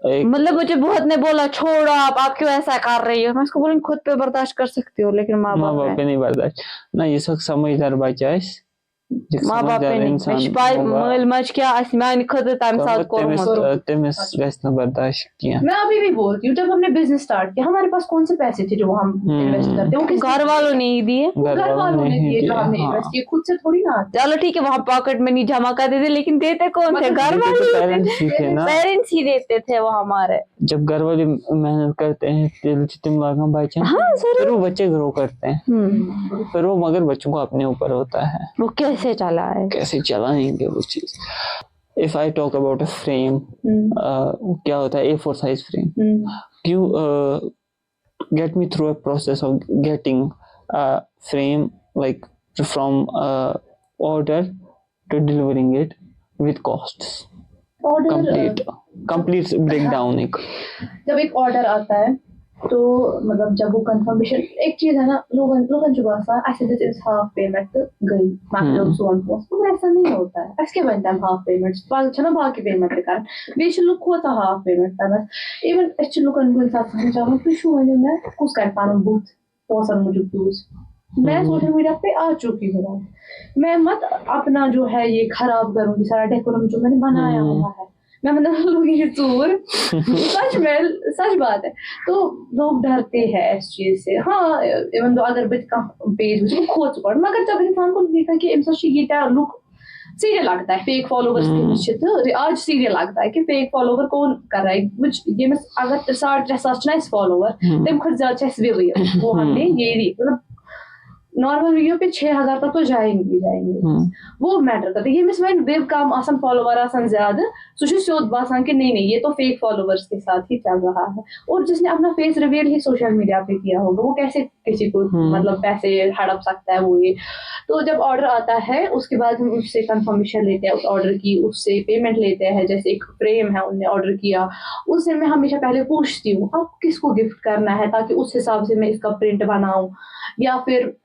मतलब मुझे बहुत ने बोला छोड़ो आप क्यों ऐसा कर रही हो, मैं उसको बोलूँ खुद पे बर्दाश्त कर सकती हो, लेकिन माँ बाप पे नहीं बर्दाश्त ना। ये सब समझदार बच्चा है, माँ बाप मल मज क्या मान खुद बर्दाश्त किया। मैं अभी भी बोलती हूँ, जब हमने बिजनेस स्टार्ट किया हमारे पास कौन से पैसे थे जो हम इन्वेस्ट करते, वो घर वालों ने ही दिए, घर वालों ने दिए जो हमने इन्वेस्ट किए, खुद से थोड़ी ना। चलो ठीक है, वहाँ पॉकेट मनी जमा कर देते, लेकिन देते कौन थे? घर वाले, पेरेंट्स ही देते थे वो हमारे। जब घर वाले मेहनत करते हैं, दिल से दिमाग बच्चे, फिर वो बच्चे ग्रो करते हैं, फिर वो मगर बच्चों को अपने ऊपर होता है वो कैसे चलाएंगे वो चीज। If I talk about a frame, क्या होता है A4 size frame? You get me through a process of getting a frame, like from order to delivering it with costs. Complete breakdown एक। जब एक ऑर्डर आता है तो मतलब जब वो कंफर्मेशन एक चीज है ना लोगन जो बात ऐसे दिस इज हाफ पेमेंट तो गई मैक्सिमम सोन पोस्ट तो ऐसा नहीं होता है इसके बनता है हाफ पेमेंट चलो बाकी पेमेंट कर बेच लुक होता हाफ पेमेंट करना इवन अच्छे लोगन को साथ समझाऊं तो शो है मैं कुछ कर पाऊं बहुत पॉसन मुझे यूज मैं सोशल मीडिया पे आ चुकी हूँ मैं मत अपना जो है ये खराब करूंगी सारा डेकोरम जो मैंने बनाया हुआ है मैं मतलब लूंगी चूर सच बात है तो लोग डरते हैं इस चीज से हाँ इवन तो अगर बच का पेज मुझे खोज पड़ मगर जब इंसान को देखा कि इंसान ये लुक सीरियल लगता है फेक फॉलोवर्स के पीछे तो आज सीरियल लगता है कि फेक फॉलोवर कौन कर रहा है कुछ ये मैं अगर 3.5 फॉलोवर तम खुद ज्यादा वो हमने ये मतलब नॉर्मल वीडियो पे 6000 तक तो जाएंगे वो मैटर करता है ये मिस वैन वेब काम आसान फॉलोवर आसान ज्यादा सुशी सोच बासान कि नहीं ये तो फेक फॉलोवर्स के साथ ही चल रहा है और जिसने अपना फेस रिवील ही सोशल मीडिया पे किया होगा वो कैसे किसी को मतलब पैसे हड़प सकता है वो ये तो जब ऑर्डर आता है उसके बाद हम उससे कंफर्मेशन लेते हैं उस ऑर्डर की उससे पेमेंट लेते हैं जैसे एक फ्रेम है उनने ऑर्डर किया उससे मैं हमेशा पहले पूछती हूँ अब किसको गिफ्ट करना है ताकि उस हिसाब से मैं इसका प्रिंट बनाऊं या फिर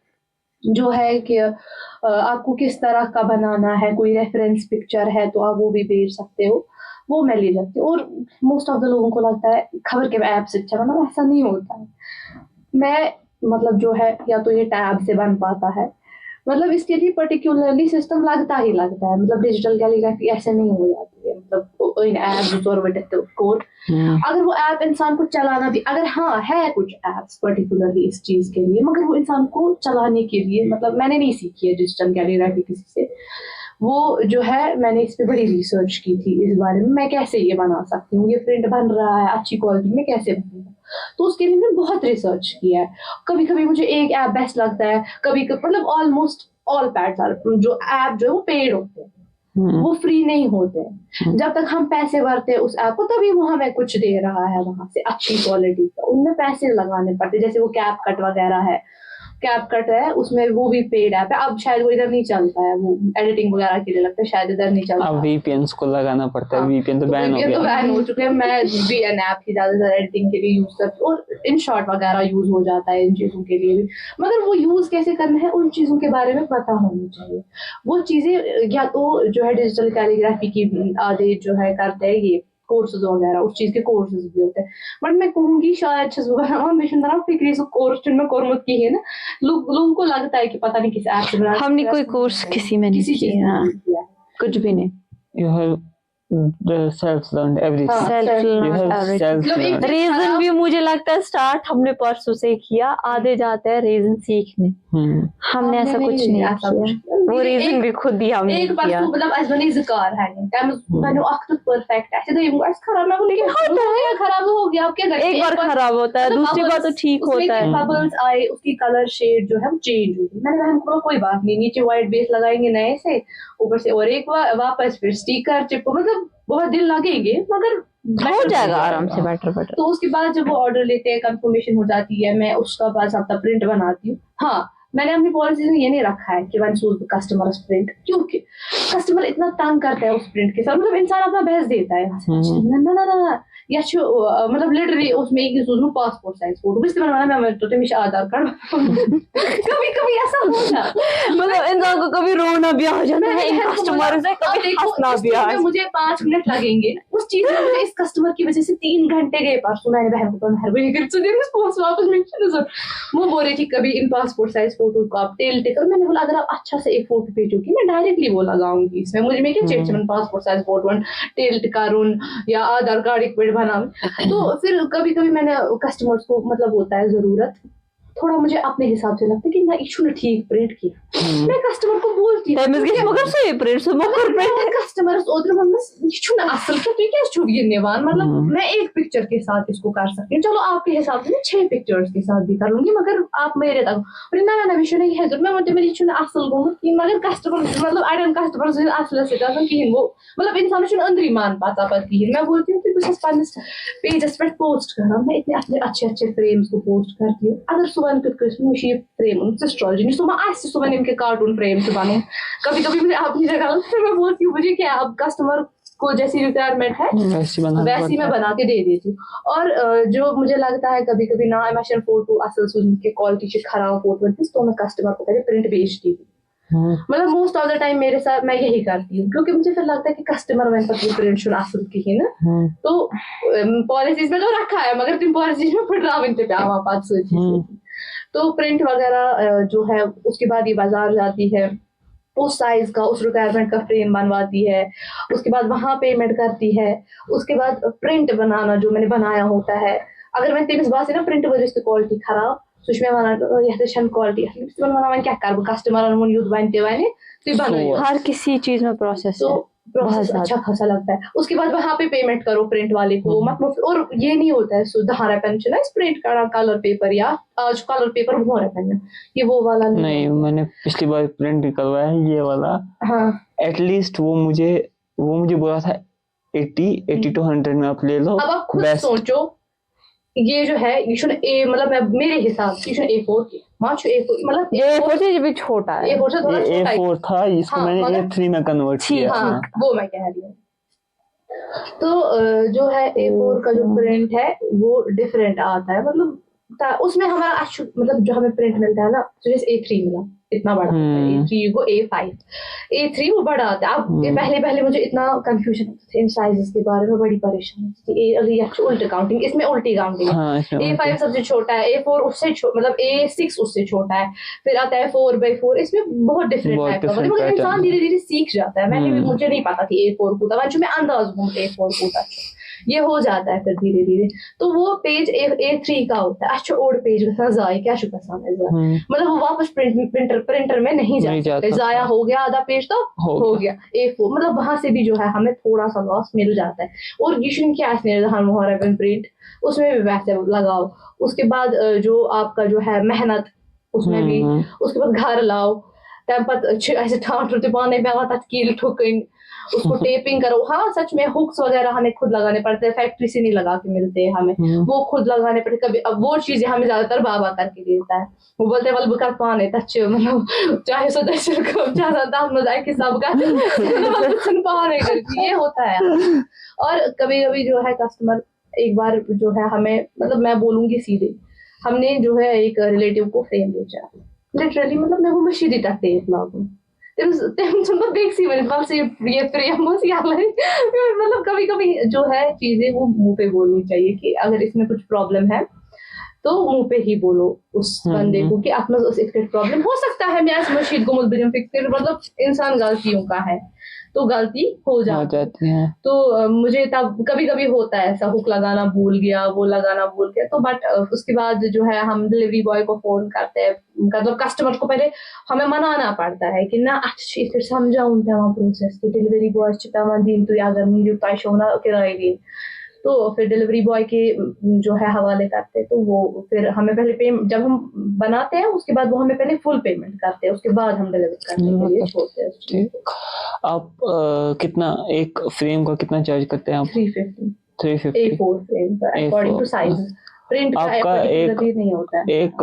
जो है कि आपको किस तरह का बनाना है कोई रेफरेंस पिक्चर है तो आप वो भी भेज सकते हो वो मैं ले जाती हूँ और मोस्ट ऑफ द लोगों को लगता है खबर के ऐप से अच्छा मतलब ऐसा नहीं होता है मैं मतलब जो है या तो ये टैब से बन पाता है मतलब इसके लिए पर्टिकुलरली सिस्टम लगता है मतलब डिजिटल कैलीग्राफी ऐसे नहीं हो जाती है मतलब ऐप कोड अगर वो ऐप इंसान को चलाना भी अगर हाँ है कुछ ऐप्स पर्टिकुलरली इस चीज के लिए मगर वो इंसान को चलाने के लिए मतलब मैंने नहीं सीखी है डिजिटल कैलीग्राफी किसी से वो जो है मैंने इस पे बड़ी रिसर्च की थी इस बारे में मैं कैसे ये बना सकती हूँ ये प्रिंट बन रहा है अच्छी क्वालिटी में कैसे बनूंगा तो उसके लिए मैंने बहुत रिसर्च किया है कभी कभी मुझे एक ऐप बेस्ट लगता है कभी मतलब ऑलमोस्ट ऑल पैड्स जो ऐप जो है वो पेड होते हैं वो फ्री नहीं होते जब तक हम पैसे भरते हैं उस ऐप को तभी वो हमें कुछ दे रहा है वहां से अच्छी क्वालिटी का उनमें पैसे लगाने पड़ते जैसे वो कैप कट वगैरह है कैप कट है उसमें वो भी पेड ऐप है अब शायद वो इधर नहीं चलता है वो एडिटिंग वगैरह के लिए लगता है शायद इधर नहीं चलता अब VPNs को लगाना पड़ता है VPN तो बैन हो गया बैन हो चुके हैं मैं VN ऐप ही ज्यादातर एडिटिंग के लिए यूज करती हूँ और इन शॉर्ट वगैरह यूज हो जाता है इन चीजों के लिए भी मगर वो यूज कैसे करना है उन चीजों के बारे में पता होनी चाहिए वो चीजें या तो जो है डिजिटल कैलीग्राफी की आधे जो है करते हैं ये कोर्सेज वगैरह उस चीज के कोर्सेज भी होते हैं बट मैं कहूंगी शायद फिक्री कोर्स में कोर्मत की है ना लोगों को लगता है कि पता नहीं किस ऐप से बना हमने कोई कोर्स किसी में नहीं किया कुछ भी नहीं you have self-learned everything you have self-learned reason भी मुझे लगता है स्टार्ट हमने परसों से किया आधे जाते हैं रीजन सीखने हमने ऐसा कुछ नहीं किया वो रीजन भी खुद ही हमने एक बार किया मतलब आज बनी ज़िकार है मैंने अक्ट परफेक्ट ऐसे तो ये आज खराब मैं लेकिन खराब हो गया आप क्या करते एक बार खराब होता है दूसरी बार तो ठीक होता है बबल्स आए उसकी कलर शेड जो है वो चेंज होगी मैंने बहन को कोई बात नहीं नीचे व्हाइट बेस लगाएंगे नए से ऊपर से और एक वापस फिर स्टिकर चिपको मतलब बहुत दिन लगेंगे मगर हो जाएगा आराम से बेटर तो उसके बाद जब वो ऑर्डर लेते हैं कंफर्मेशन हो जाती है मैं उसका पास अपना प्रिंट बनाती हूँ हाँ मैंने अपनी पॉलिसी में ये नहीं रखा है कि वन सूज कस्टमर प्रिंट क्योंकि कस्टमर इतना तंग करता है उस प्रिंट के साथ मतलब इंसान अपना बहस देता है ना या मतलब लिटरली उसमें एक सूज में पासपोर्ट साइज फोटो भी बनवाना मैं तो मेरा आधार कार्ड कभी ऐसा हो जाता मतलब इंसान को कभी रोना भी आ जाता है इन कस्टमर से कभी हंसना भी आ मुझे 5 मिनट लगेंगे उस चीज में मुझे इस कस्टमर की वजह से 3 घंटे गए परसों मैंने बहन को मेहरबानी कर वापस वो बोल रही थी कभी इन पासपोर्ट साइज फोटो को आप टेल टेकर मैंने बोला अगर आप अच्छा से एक फोटो भेजोगी मैं डायरेक्टली वो लगाऊंगी इसमें मुझे मैं क्या चेक पासपोर्ट साइज फोटो टेल टिकारून या आधार कार्ड एक पेड़ बना तो फिर कभी कभी मैंने कस्टमर्स को मतलब होता है जरूरत थोड़ा मुझे अपने हिसाब से लगता है कि ना इशू ठीक प्रिंट किया मैं कस्टमर को बोलती हूं मगर से प्रिंट से मगर प्रिंट कस्टमर्स ओदर मतलब इशू ना असल के तू क्या छु ये निवान मतलब मैं एक पिक्चर के साथ इसको कर सकती हूं चलो आपके हिसाब से मैं 6 पिक्चर्स के साथ भी कर लूंगी मगर आप मेरे तक और ना विषय नहीं है मैं मतलब मेरी इशू ना असल गो कि मगर कस्टमर मतलब आइडन कस्टमर से असल से तो कि वो मतलब इंसान छु अंदर मान पाता पति मैं बोलती हूं कि बस पांच पेजेस पर पोस्ट करा मैं इतने अच्छे फ्रेम्स को पोस्ट करती हूं अगर सुबह मुझे फ्रेम एस्ट्रोलॉजी सुबह आज से सुबह इनके कार्टून फ्रेम से बने कभी कभी मुझे अपनी जगह फिर मैं बोलती हूँ मुझे क्या अब कस्टमर को जैसी रिक्वायरमेंट है वैसी बना वैसी मैं बना के दे देती हूँ। और जो मुझे लगता है कभी कभी ना इमेशन फोटो असल सुन के क्वालिटी से खराब फोटो तो मैं कस्टमर को पहले प्रिंट भेजती हूँ। मतलब मोस्ट ऑफ द टाइम मेरे साथ मैं यही करती हूँ, क्योंकि मुझे फिर लगता है कि कस्टमर वन पर प्रिंट शुन असल कहीं ना, तो पॉलिसीज में तो रखा है मगर तुम पॉलिसीज में फुटरावन पे आवा पात सोची। तो प्रिंट वगैरह जो है उसके बाद ये बाजार जाती है, उस साइज का उस रिक्वायरमेंट का फ्रेम बनवाती है, उसके बाद वहां पेमेंट करती है, उसके बाद प्रिंट बनाना जो मैंने बनाया होता है, अगर मैं तमिस बासे ना प्रिंट वजह क्वालिटी खराब सह वन क्वालिटी वन क्या कर कस्टमर वो युद्ध वन तुम बनाओ। हर किसी चीज में प्रोसेस तो है, प्रोसेस अच्छा खासा लगता है। उसके बाद वहां पे पेमेंट करो प्रिंट वाले को मत, और ये नहीं होता है सुधारा पेंशन है प्रिंट का कलर पेपर या आज कलर पेपर वो पेन, ये वो वाला नहीं। मैंने पिछली बार प्रिंट निकलवाया है ये वाला। हाँ एटलीस्ट वो मुझे बोला था 80 to 100 में आप ले लो। अब आप खुद सोचो ये जो है ये शुन ए मतलब मेरे हिसाब से शुन A4 की माचो A4 मतलब ये A4 भी छोटा है, A4 से थोड़ा छोटा है। A4 था, इसको मैंने A3 में कन्वर्ट किया। हाँ वो मैं कह रही हूँ। तो जो है A4 का जो प्रिंट है वो डिफरेंट आता है, मतलब उसमें हमारा मतलब जो हमें प्रिंट मिलता है ना, तो जैसे A3 मिला इतना बड़ा होता है, A3 को A5 A3 वो बड़ा आता है। अब पहले मुझे इतना कंफ्यूजन होता था इन साइजेस के बारे में, बड़ी परेशानी थी। उल्टी काउंटिंग, इसमें उल्टी काउंटिंग है। A5 सबसे छोटा है, A4 उससे मतलब A6 उससे छोटा है, फिर आता है 4x4, इसमें बहुत डिफरेंट टाइप का, मगर इंसान धीरे धीरे सीख जाता है। मैंने भी मुझे नहीं पता थी A4 को था, मैं अंदाज हूँ A4 को था, ये हो जाता है फिर धीरे धीरे। तो वो पेज A3 का होता है, अच्छा ओल्ड पेज जाए क्या मतलब वो वापस प्रिंटर में नहीं जाता, जाया हो गया आधा पेज तो हो गया A4, मतलब वहां से भी जो है हमें थोड़ा सा लॉस मिल जाता है। और यूशन क्या प्रिंट उसमें भी वैसे लगाओ, उसके बाद जो आपका जो है मेहनत उसमें भी, उसके बाद घर लाओ तम पत पाने पे कील ठुकन, उसको टेपिंग करो। हाँ सच में हुक्स वगैरह हमें खुद लगाने पड़ते हैं, फैक्ट्री से नहीं लगा के मिलते हैं हमें, वो खुद लगाने पड़ते। कभी अब वो चीजें हमें ज्यादातर बाबा करके देता है, वो बोलते हैं बल्ब कर पाने तच मतलब चाहे सदस्य ज्यादा मजाक के सब का पाने करके ये होता है। और कभी कभी जो है कस्टमर एक बार जो है हमें, मतलब मैं बोलूंगी सीधे, हमने जो है एक रिलेटिव को फ्रेम बेचा लिटरली, मतलब मैं वो मशीदी टकते एक लागू मतलब कभी कभी जो है चीजें वो मुंह पे बोलनी चाहिए कि अगर इसमें कुछ प्रॉब्लम है तो मुंह पे ही बोलो उस बंदे को कि आप प्रॉब्लम हो सकता है, मैं मशीद को फिक्स कर, मतलब इंसान गलतियों का है तो गलती हो जाती है। तो मुझे तब कभी कभी होता है ऐसा, हुक लगाना भूल गया, वो लगाना भूल गया, तो बट उसके बाद जो है हम डिलीवरी बॉय को फोन करते हैं, मतलब कस्टमर को पहले हमें मनाना पड़ता है कि ना अच्छी समझाऊं प्रोसेस की डिलीवरी बॉय दिन तो अगर किराए दिन, तो फिर डिलीवरी बॉय के जो है हवाले करते हैं, तो वो फिर हमें पहले जब हम बनाते हैं उसके बाद वो हमें पहले फुल पेमेंट करते हैं, उसके बाद हम डिलीवर करने के लिए छोड़ते हैं। आप कितना एक फ्रेम का कितना चार्ज करते हैं आप? 350 A4 फ्रेम का अकॉर्डिंग टू साइज। प्रिंट आपका एक नहीं होता है। एक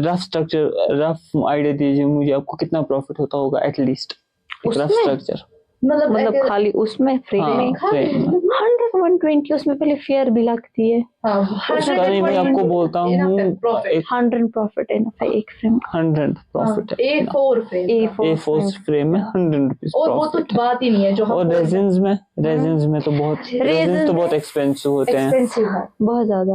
रफ स्ट्रक्चर, रफ आइडिया दीजिए मुझे, आपको कितना प्रॉफिट होता होगा एटलीस्ट रफ स्ट्रक्चर? मतलब खाली उसमें फ्रेम में 100-120 उसमें पहले फेयर भी लगती है। उसका नहीं मैं आपको बोलता हूँ 100 प्रॉफिट है ना एक फ्रेम, 100 प्रॉफिट है। A4 फ्रेम में 100 रुपीज और वो तो बात ही नहीं है जो। और रेजिन्स में तो बहुत एक्सपेंसिव होते हैं, बहुत ज्यादा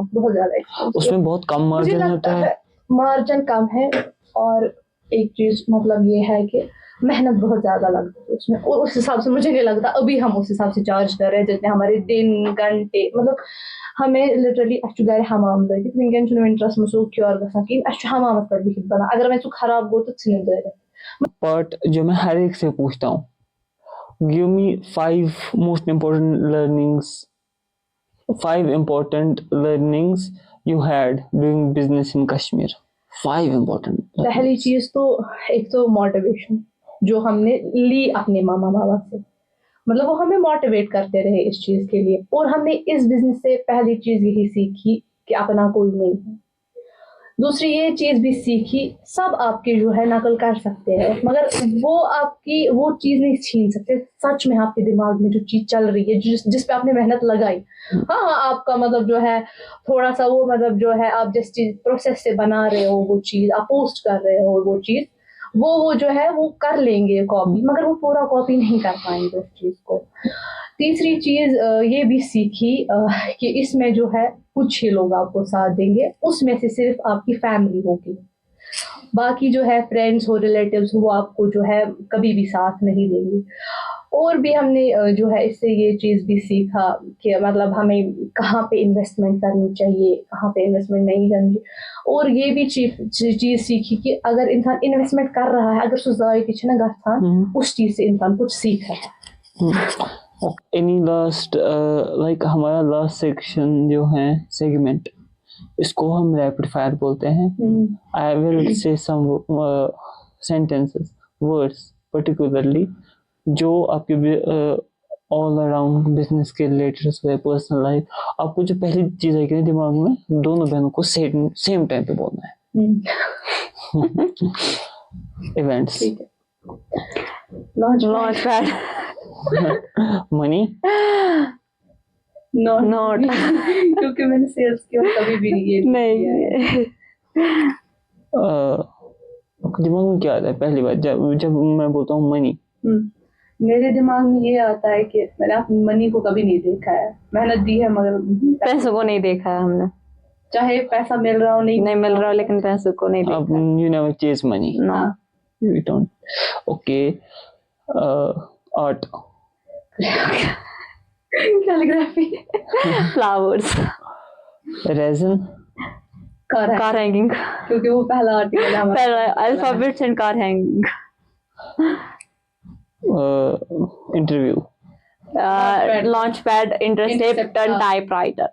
उसमें बहुत कम मार्जिन होता है। मार्जिन कम है, और एक चीज मतलब ये है कि मेहनत बहुत ज्यादा लगती है उसमें, और उस हिसाब से मुझे नहीं लगता अभी हम उस हिसाब से चार्ज कर रहे हैं जितने हमारे दिन घंटे, मतलब हमें लिटरली अच्छु गए हमाम लगे वनकन इंटरेस्ट में सो क्योर गसा कि अच्छु हमाम पर भी बना, अगर मैं सो खराब गो तो छिन दे। बट जो मैं हर एक से पूछता हूँ, give me 5 most important learnings you had doing business in Kashmir. 5 important। पहली चीज तो एक तो मोटिवेशन जो हमने ली अपने मामा बाबा से, मतलब वो हमें मोटिवेट करते रहे इस चीज के लिए, और हमने इस बिजनेस से पहली चीज यही सीखी कि अपना कोई नहीं है। दूसरी ये चीज भी सीखी, सब आपके जो है नकल कर सकते हैं मगर वो आपकी वो चीज नहीं छीन सकते सच में आपके दिमाग में जो चीज चल रही है जिस पे आपने मेहनत लगाई। हाँ आपका मतलब जो है थोड़ा सा वो मतलब जो है आप जिस चीज प्रोसेस से बना रहे हो वो चीज आप पोस्ट कर रहे हो वो चीज वो जो है वो कर लेंगे कॉपी मगर वो पूरा कॉपी नहीं कर पाएंगे उस चीज को। तीसरी चीज ये भी सीखी कि इसमें जो है कुछ ही लोग आपको साथ देंगे, उसमें से सिर्फ आपकी फैमिली होगी, बाकी जो है फ्रेंड्स हो रिलेटिव्स हो वो आपको जो है कभी भी साथ नहीं देंगे। और भी हमने जो है इससे ये चीज़ भी सीखा कि मतलब हमें कहाँ पे इन्वेस्टमेंट करनी चाहिए कहाँ पे इन्वेस्टमेंट नहीं करनी चाहिए। और ये भी चीज़ सीखी कि अगर इंसान इन्वेस्टमेंट कर रहा है अगर सोसाइटी है ना गर्थान उस चीज़ से इंसान कुछ सीख रहा है। एनी लास्ट लाइक हमारा लास्ट सेक्शन जो है सेगमेंट इसको हम रैपिड फायर बोलते हैं। I will say some sentences words particularly जो आपके ऑल अराउंड बिजनेस के रिलेटेड हुए पर्सनल लाइफ आपको जो पहली चीज आएगी ना दिमाग में दोनों बहनों को सेम टाइम पे बोलना है। Events launch pad money note क्योंकि मैंने सेल्स किया कभी भी नहीं आपके दिमाग में क्या आता है पहली बार जब मैं बोलता हूँ मनी? मेरे दिमाग में ये आता है कि मैंने मनी को कभी नहीं देखा है, मेहनत दी है मगर पैसों को नहीं देखा है हमने, चाहे पैसा मिल रहा हो नहीं मिल रहा हो लेकिन पैसों को नहीं देखा। You never chase money? No you don't. Okay art calligraphy flowers reason car hanging क्योंकि वो पहला आर्टिकल है पहला alphabets and car hanging interview launch pad interceptor typewriter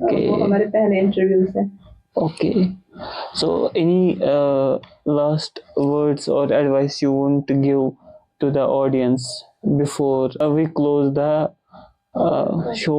वो हमारे पहले इंटरव्यूज है। Okay, so any last words or advice you want to give to the audience before we close the show?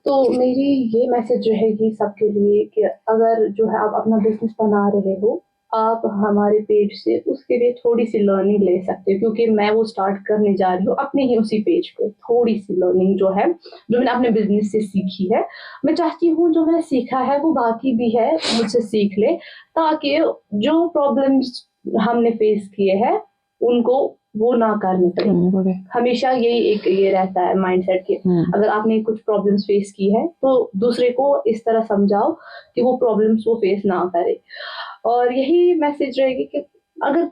तो मेरी ये मैसेज रहेगी सबके लिए कि अगर जो है आप अपना बिजनेस बना रहे हो आप हमारे पेज से उसके लिए थोड़ी सी लर्निंग ले सकते हो क्योंकि मैं वो स्टार्ट करने जा रही हूँ अपने ही उसी पेज पे। थोड़ी सी लर्निंग जो है जो मैंने अपने बिजनेस से सीखी है मैं चाहती हूँ जो मैंने सीखा है वो बाकी भी है मुझसे सीख ले ताकि जो प्रॉब्लम्स हमने फेस किए हैं उनको वो ना करने पड़े। हमेशा यही एक ये रहता है माइंडसेट कि अगर आपने कुछ प्रॉब्लम्स फेस की है तो दूसरे को इस तरह समझाओ कि वो प्रॉब्लम्स वो फेस ना करे। और यही मैसेज रहेगी कि अगर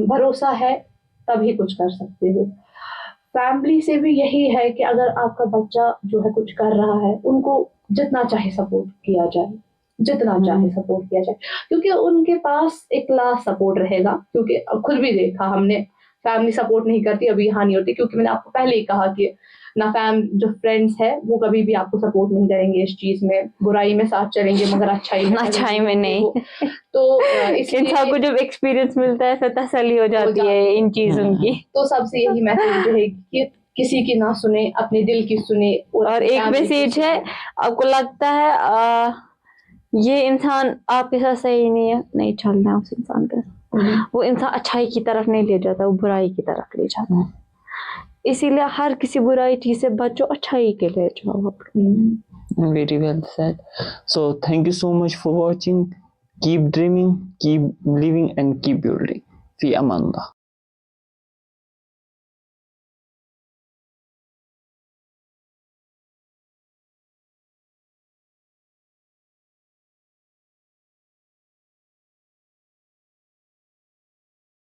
भरोसा है तभी कुछ कर सकते हो। फैमिली से भी यही है कि अगर आपका बच्चा जो है कुछ कर रहा है उनको जितना चाहे सपोर्ट किया जाए क्योंकि उनके पास एक लास्ट सपोर्ट रहेगा। क्योंकि खुद भी देखा हमने फैमिली सपोर्ट नहीं करती अभी यहाँ नहीं होती क्योंकि मैंने आपको पहले ही कहा कि ना जो फ्रेंड्स है वो कभी भी आपको सपोर्ट नहीं करेंगे इस चीज में, बुराई में साथ चलेंगे मगर अच्छाई में नहीं। तो इंसान को जब एक्सपीरियंस मिलता है फिर तसल्ली हो जाती है इन चीजों की। तो सबसे यही मैसेज रहेगी कि किसी की ना सुने अपने दिल की सुने। और एक मैसेज है आपको लगता है ये इंसान आपके साथ सही नहीं है नहीं चलना है उस इंसान का वो इंसान अच्छाई की तरफ नहीं ले जाता वो बुराई की तरफ ले जाता है। इसीलिए हर किसी बुराई चीज से बचो अच्छाई के लिए जाओ। Very well said. So thank you so much for watching. Keep dreaming, keep believing and keep building. Fi amanullah.